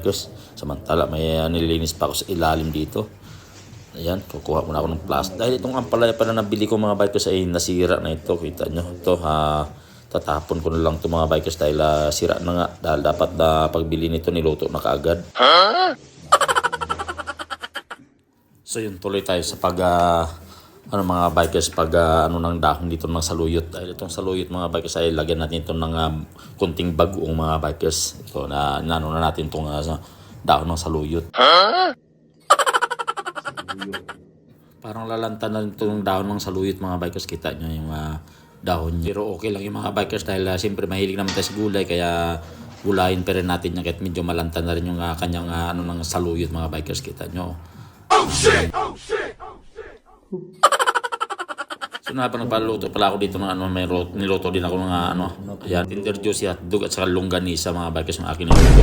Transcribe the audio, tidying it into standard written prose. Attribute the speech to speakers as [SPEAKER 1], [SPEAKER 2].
[SPEAKER 1] bikers. Samantala may nililinis pa ako sa ilalim dito. Ayan, kukuha muna ako ng plastic. Dahil itong ampalaya pala nabili ko mga bikers ay nasira na ito. Kita nyo, ito tatapon ko na lang ito mga bikers dahil sira na nga. Dahil dapat na pagbili nito niluto na kaagad. So yun, tuloy tayo sa mga bikers ng dahon dito ng saluyot. Dahil itong saluyot mga bikers ay lagyan natin ito ng kunting bagoong mga bikers. Ito na natin itong dahon ng saluyot. Parang lalanta na itong dahon ng saluyot mga bikers. Kita nyo yung dahon niya. Pero okay lang yung mga bikers dahil siyempre mahilig naman tayo sa gulay. Kaya gulayin pa rin natin yan kahit medyo malanta na rin yung kanyang ng saluyot mga bikers. Kita nyo. Oh shit! Oh shit! Oh shit! So nagpaluto pala ako dito ng may niluto din ako ng ayan, tender juicy hotdog at saka longganisa mga bikers ng akin niluto.